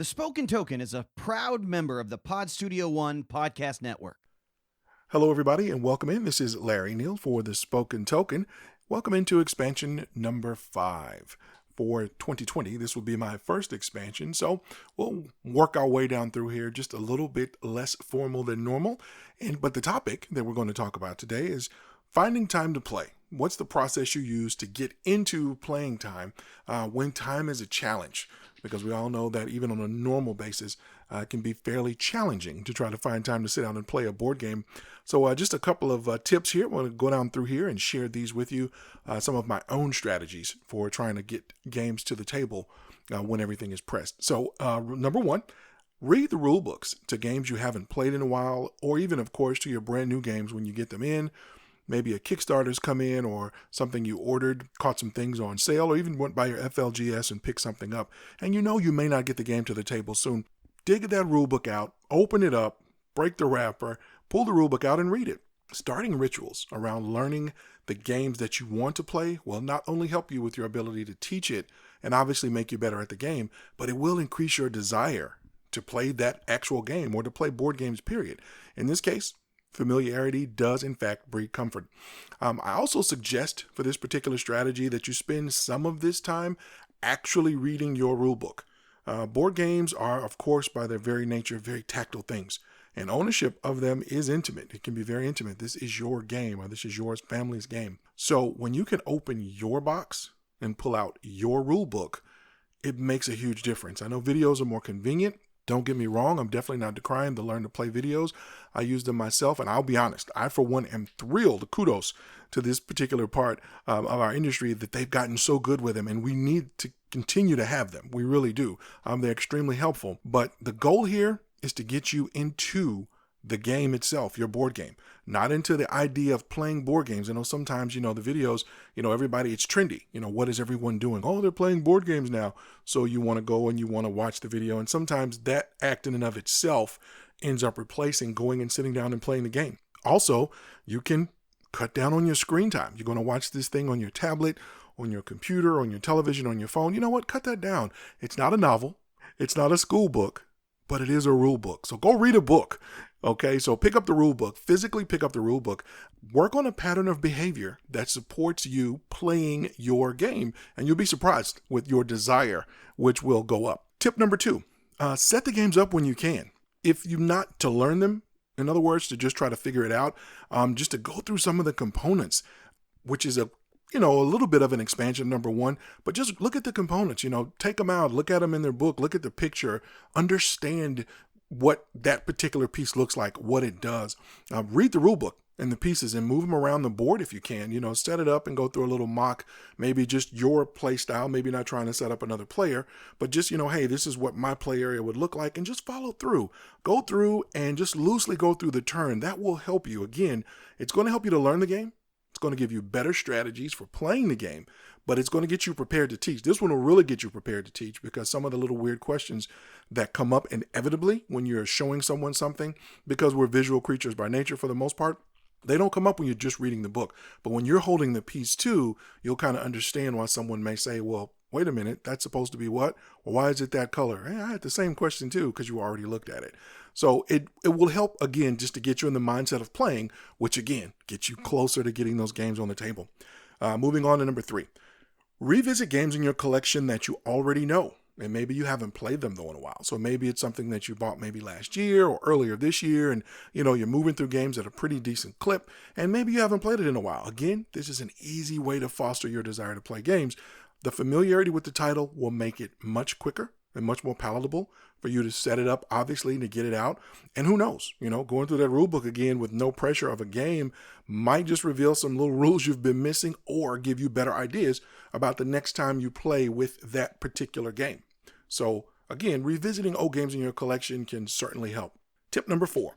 The Spoken Token is a proud member of the Pod Studio One podcast network. Hello, everybody, and welcome in. This is Larry Neal for The Spoken Token. Welcome into expansion number 5. For 2020, this will be my first expansion, so we'll work our way down through here just a little bit less formal than normal. But the topic that we're going to talk about today is finding time to play. What's the process you use to get into playing time when time is a challenge? Because we all know that even on a normal basis, it can be fairly challenging to try to find time to sit down and play a board game. So just a couple of tips here. I want to go down through here and share these with you, some of my own strategies for trying to get games to the table when everything is pressed. So number one, read the rule books to games you haven't played in a while, or even, of course, to your brand new games when you get them in. Maybe a Kickstarter's come in or something you ordered, caught some things on sale, or even went by your FLGS and picked something up. And you know you may not get the game to the table soon. Dig that rulebook out, open it up, break the wrapper, pull the rulebook out and read it. Starting rituals around learning the games that you want to play will not only help you with your ability to teach it and obviously make you better at the game, but it will increase your desire to play that actual game or to play board games, period. In this case, familiarity does, in fact, breed comfort. I also suggest for this particular strategy that you spend some of this time actually reading your rulebook. Board games are, of course, by their very nature, very tactile things. And ownership of them is intimate. It can be very intimate. This is your game, or this is your family's game. So when you can open your box and pull out your rulebook, it makes a huge difference. I know videos are more convenient. Don't get me wrong, I'm definitely not decrying the learn to play videos. I use them myself, and I'll be honest, I for one am thrilled, kudos to this particular part of our industry that they've gotten so good with them, and we need to continue to have them. We really do. They're extremely helpful. But the goal here is to get you into the game itself, your board game, not into the idea of playing board games. I know sometimes, the videos, everybody, it's trendy. What is everyone doing? Oh, they're playing board games now. So you want to go and you want to watch the video. And sometimes that act in and of itself ends up replacing going and sitting down and playing the game. Also, you can cut down on your screen time. You're going to watch this thing on your tablet, on your computer, on your television, on your phone. You know what? Cut that down. It's not a novel. It's not a school book, but it is a rule book. So go read a book. Okay, so pick up the rule book, physically pick up the rule book, work on a pattern of behavior that supports you playing your game, and you'll be surprised with your desire, which will go up. Tip number 2, set the games up when you can. If you're not to learn them, in other words, to just try to figure it out, just to go through some of the components, which is a little bit of an expansion, number 1, but just look at the components, take them out, look at them in their book, look at the picture, understand what that particular piece looks like, what it does. Read the rule book and the pieces and move them around the board if you can. Set it up and go through a little mock, maybe just your play style, maybe not trying to set up another player, but just, hey, this is what my play area would look like, and just follow through. Go through and just loosely go through the turn. That will help you. Again, it's going to help you to learn the game. It's going to give you better strategies for playing the game, but it's going to get you prepared to teach. This one will really get you prepared to teach, because some of the little weird questions that come up inevitably when you're showing someone something, because we're visual creatures by nature for the most part, they don't come up when you're just reading the book. But when you're holding the piece too, you'll kind of understand why someone may say, well, wait a minute, that's supposed to be what? Or why is it that color? Hey, I had the same question too, because you already looked at it. So it will help, again, just to get you in the mindset of playing, which again, gets you closer to getting those games on the table. Moving on to number 3, revisit games in your collection that you already know. And maybe you haven't played them though in a while. So maybe it's something that you bought maybe last year or earlier this year. And you're moving through games at a pretty decent clip. And maybe you haven't played it in a while. Again, this is an easy way to foster your desire to play games. The familiarity with the title will make it much quicker and much more palatable for you to set it up, obviously, to get it out. And who knows, going through that rule book again with no pressure of a game might just reveal some little rules you've been missing, or give you better ideas about the next time you play with that particular game. So again, revisiting old games in your collection can certainly help. Tip number 4,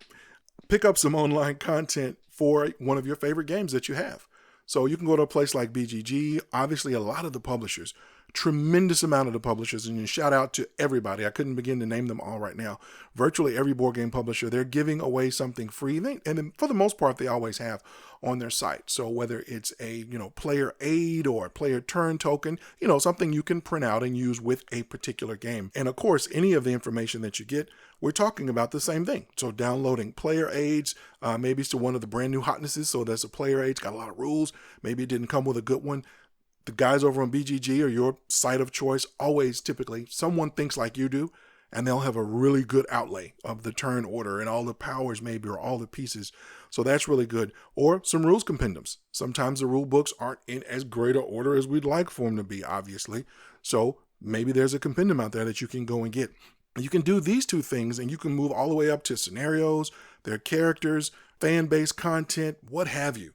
pick up some online content for one of your favorite games that you have. So you can go to a place like BGG. Obviously, a lot of the publishers tremendous amount of the publishers, and shout out to everybody. I couldn't begin to name them all right now. Virtually every board game publisher, they're giving away something free, and for the most part, they always have on their site. So whether it's a player aid or a player turn token, something you can print out and use with a particular game. And of course, any of the information that you get, we're talking about the same thing. So downloading player aids, maybe it's to one of the brand new hotnesses. So there's a player aid, it's got a lot of rules. Maybe it didn't come with a good one. The guys over on BGG or your site of choice, always typically someone thinks like you do, and they'll have a really good outlay of the turn order and all the powers maybe, or all the pieces. So that's really good. Or some rules compendiums. Sometimes the rule books aren't in as great an order as we'd like for them to be, obviously. So maybe there's a compendium out there that you can go and get. You can do these two things and you can move all the way up to scenarios, their characters, fan-based content, what have you.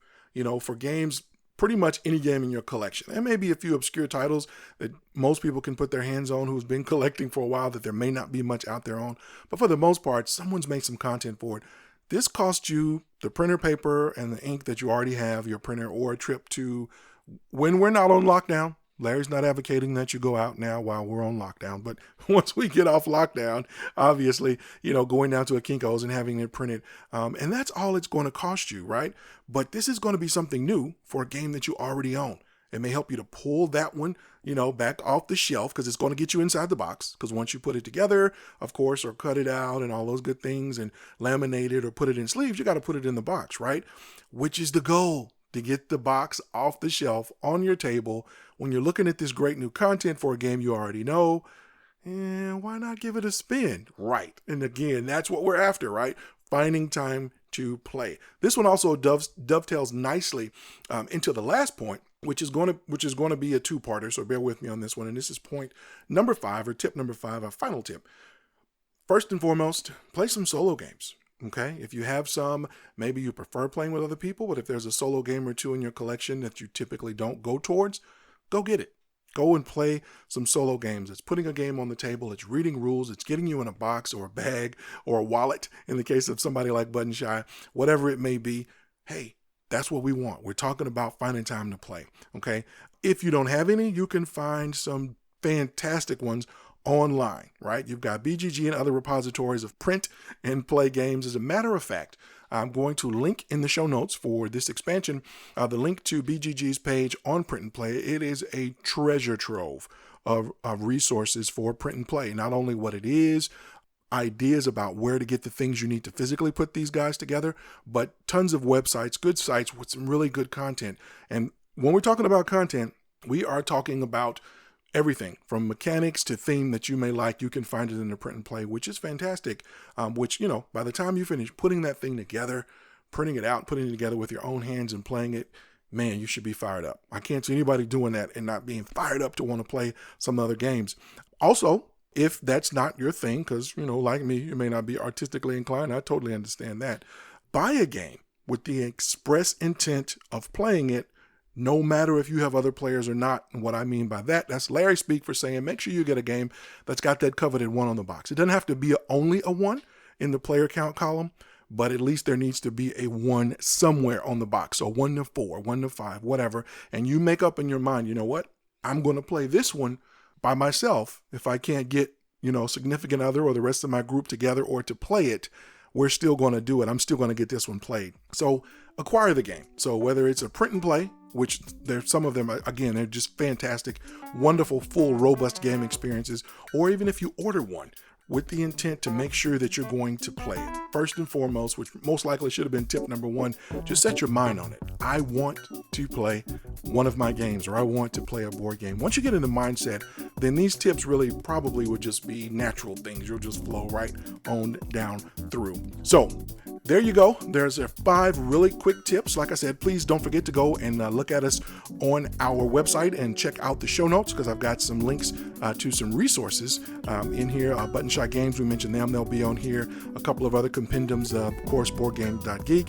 For games, pretty much any game in your collection. There may be a few obscure titles that most people can put their hands on who's been collecting for a while that there may not be much out there on. But for the most part, someone's made some content for it. This costs you the printer paper and the ink that you already have, your printer, or a trip to, when we're not on lockdown. Larry's not advocating that you go out now while we're on lockdown, but once we get off lockdown, obviously, going down to a Kinko's and having it printed, and that's all it's going to cost you, right? But this is going to be something new for a game that you already own. It may help you to pull that one, back off the shelf, because it's going to get you inside the box. Because once you put it together, of course, or cut it out and all those good things and laminate it or put it in sleeves, you got to put it in the box, right? Which is the goal. To get the box off the shelf on your table when you're looking at this great new content for a game you already know. And why not give it a spin? Right. And again, that's what we're after, right? Finding time to play. This one also dovetails nicely into the last point, which is going to be a two-parter. So bear with me on this one. And this is point number 5, or tip number 5, our final tip. First and foremost, play some solo games. Okay, if you have some, maybe you prefer playing with other people, but if there's a solo game or two in your collection that you typically don't go towards, go get it. Go and play some solo games. It's putting a game on the table. It's reading rules. It's getting you in a box or a bag or a wallet in the case of somebody like Button Shy, whatever it may be. Hey, that's what we want. We're talking about finding time to play. Okay, if you don't have any, you can find some fantastic ones online, right? You've got BGG and other repositories of print and play games. As a matter of fact, I'm going to link in the show notes for this expansion, the link to BGG's page on Print and Play. It is a treasure trove of resources for print and play. Not only what it is, ideas about where to get the things you need to physically put these guys together, but tons of websites, good sites with some really good content. And when we're talking about content, we are talking about everything from mechanics to theme that you may like. You can find it in the Print and Play, which is fantastic. Which, by the time you finish putting that thing together, printing it out, putting it together with your own hands and playing it, man, you should be fired up. I can't see anybody doing that and not being fired up to want to play some other games. Also, if that's not your thing, because, like me, you may not be artistically inclined. I totally understand that. Buy a game with the express intent of playing it, no matter if you have other players or not. And what I mean by that, that's Larry speak for saying, make sure you get a game that's got that coveted 1 on the box. It doesn't have to be only a 1 in the player count column, but at least there needs to be a 1 somewhere on the box. So 1 to 4, 1 to 5, whatever. And you make up in your mind, you know what? I'm going to play this one by myself. If I can't get, significant other or the rest of my group together or to play it, we're still going to do it. I'm still going to get this one played. So acquire the game. So whether it's a Print and Play, which there's some of them, again, they're just fantastic, wonderful, full, robust game experiences, or even if you order one with the intent to make sure that you're going to play it. First and foremost, which most likely should have been tip number 1, just set your mind on it. I want to play one of my games, or I want to play a board game. Once you get in the mindset, then these tips really probably would just be natural things. You'll just flow right on down through. So there you go. There's 5 really quick tips. Like I said, please don't forget to go and look at us on our website and check out the show notes, because I've got some links to some resources in here. Button Shy Games, we mentioned them. They'll be on here. A couple of other compendiums, of course, Boardgames.geek,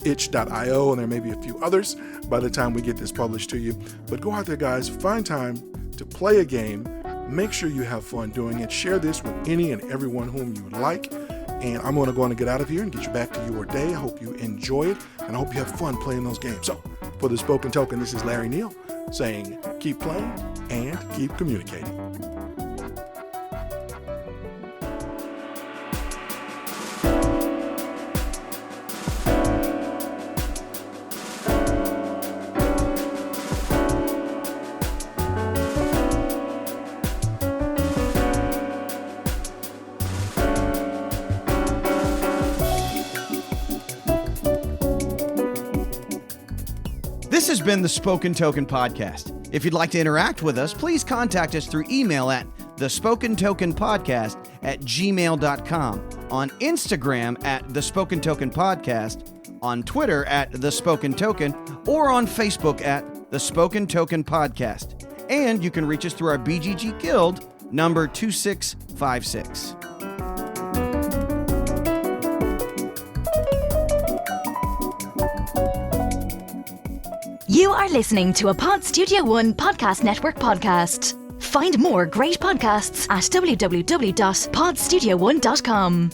itch.io, and there may be a few others by the time we get this published to you. But go out there, guys. Find time to play a game. Make sure you have fun doing it. Share this with any and everyone whom you like. And I'm going to go on and get out of here and get you back to your day. I hope you enjoy it, and I hope you have fun playing those games. So, for the Spoken Token, this is Larry Neal saying keep playing and and keep communicating. This has been the Spoken Token Podcast. If you'd like to interact with us, please contact us through email at thespokentokenpodcast@gmail.com, on Instagram at The Spoken Token Podcast, on Twitter at The Spoken Token, or on Facebook at The Spoken Token Podcast. And you can reach us through our BGG Guild, number 2656. You are listening to a Pod Studio One Podcast Network podcast. Find more great podcasts at www.podstudio1.com.